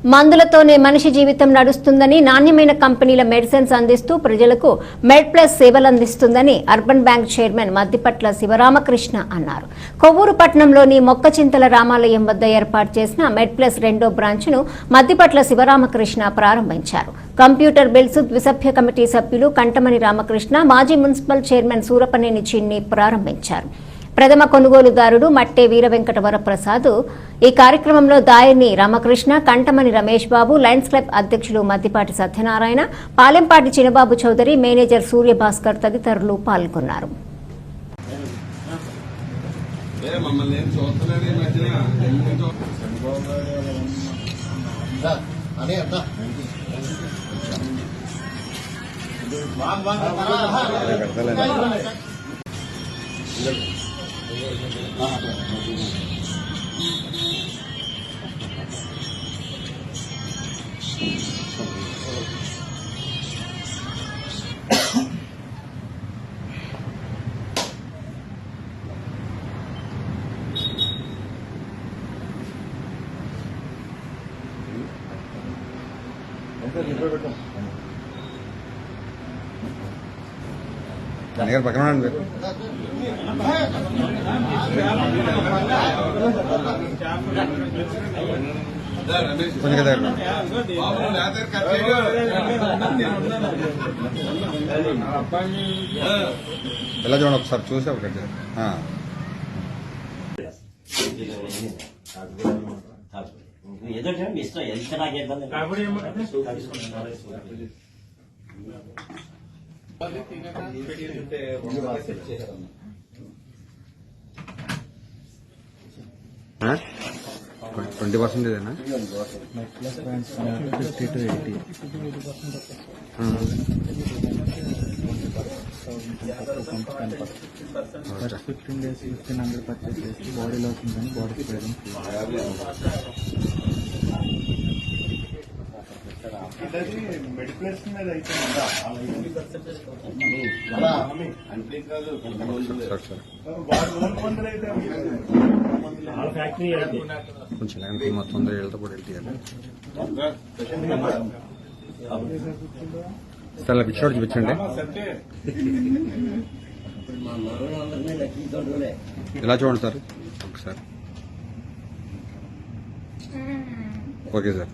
మందులతోనే మనిషి జీవితం నడుస్తుందని, నాణ్యమైన కంపెనీల మెడిసిన్స్ అందిస్తూ ప్రజలకు మెడ్ ప్లస్ సేవలందిస్తుందని urban bank chairman Maddipatla Sivaramakrishna అన్నారు. కొవ్వూరు పట్టణంలోని మొక్కచింతల రామాలయం వద్ద ఏర్పాటు చేసిన మెడ్ ప్లస్ 2వ బ్రాంచ్ను మద్దిపట్ల శివరామకృష్ణ ప్రారంభించారు. కంప్యూటర్ బిల్స్ ద్విసభ్య కమిటీ సభ్యులు కంటమని రామకృష్ణ, మాజీ మున్సిపల్ చైర్మన్ సూరపనేని చిన్ని ప్రారంభించారు. ప్రథమ కొనుగోలుదారుడు మట్టే వీరవెంకట వరప్రసాద్. ఈ కార్యక్రమంలో దాయని రామకృష్ణ, కంటమని రమేష్ బాబు, లయన్స్ క్లబ్ అధ్యక్షులు మద్దిపాటి సత్యనారాయణ, పాలెంపాటి చినబాబు చౌదరి, మేనేజర్ సూర్యభాస్కర్ తదితరులు పాల్గొన్నారు. పక్కన ఎలా చూడండి ఒకసారి చూసా ఒకటి $20 ఇదేనా? 50 to 80. First 15 days 1500 purchase చేసి బాడీలో అవుతుందని బాడీ స్ప్రేయింగ్ మెడిప్లస్ మీద అయితే కొంచెం మొత్తం తొందర వెళ్తా కూడా సార్ పిచ్చోడు చూపించండి. ఎలా చూడండి సార్ ఒకసారి. ఓకే సార్,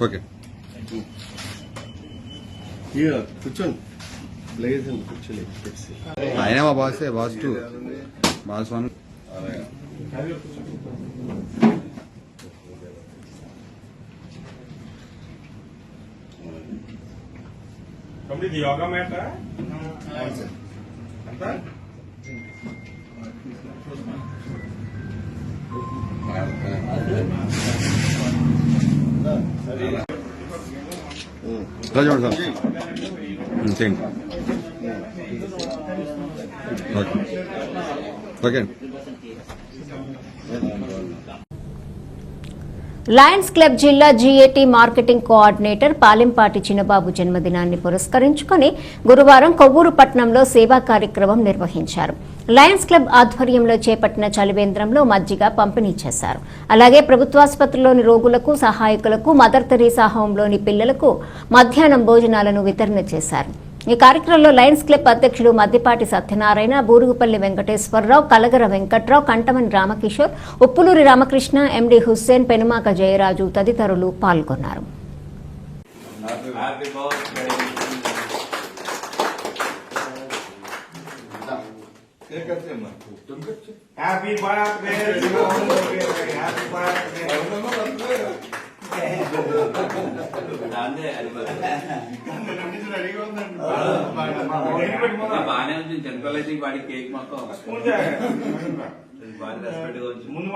ఓకే కూర్చోండి. ఆయనే మా బాసే, boss 2, boss 1. Complete yoga mat ఎలా చూడండి సార్ చేయండి. Okay okay. లయన్స్ క్లబ్ జిల్లా GAT marketing coordinator Palempati Chinababu జన్మదినాన్ని పురస్కరించుకుని గురువారం కొవ్వూరు పట్టణంలో సేవా కార్యక్రమం నిర్వహించారు. లయన్స్ క్లబ్ ఆధ్వర్యంలో చేపట్టిన చలివేంద్రంలో మజ్జిగ పంపిణీ చేశారు. అలాగే ప్రభుత్వాసుపత్రిలోని రోగులకు, సహాయకులకు, మదర్ తెరీసా హోంలోని పిల్లలకు మధ్యాహ్నం భోజనాలను వితరణ చేశారు. ఈ కార్యక్రమంలో లయన్స్ క్లబ్ అధ్యక్షులు మద్దిపాటి సత్యనారాయణ, బూరుగుపల్లి వెంకటేశ్వరరావు, కలగర వెంకట్రావు, కంటమని రామకిషోర్, ఉప్పులూరి రామకృష్ణ, ఎండి హుస్సేన్, పెనుమాక జయరాజు తదితరులు పాల్గొన్నారు. బాగానే ఉంది. జనరల్ వాడి కేక్ మొత్తం ముందు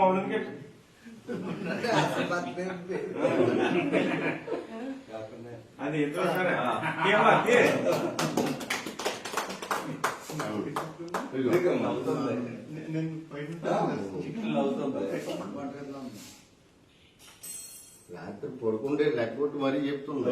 అది రాత్రి పడుకుంటే లెక్క కొట్టి మరీ చెప్తుండే.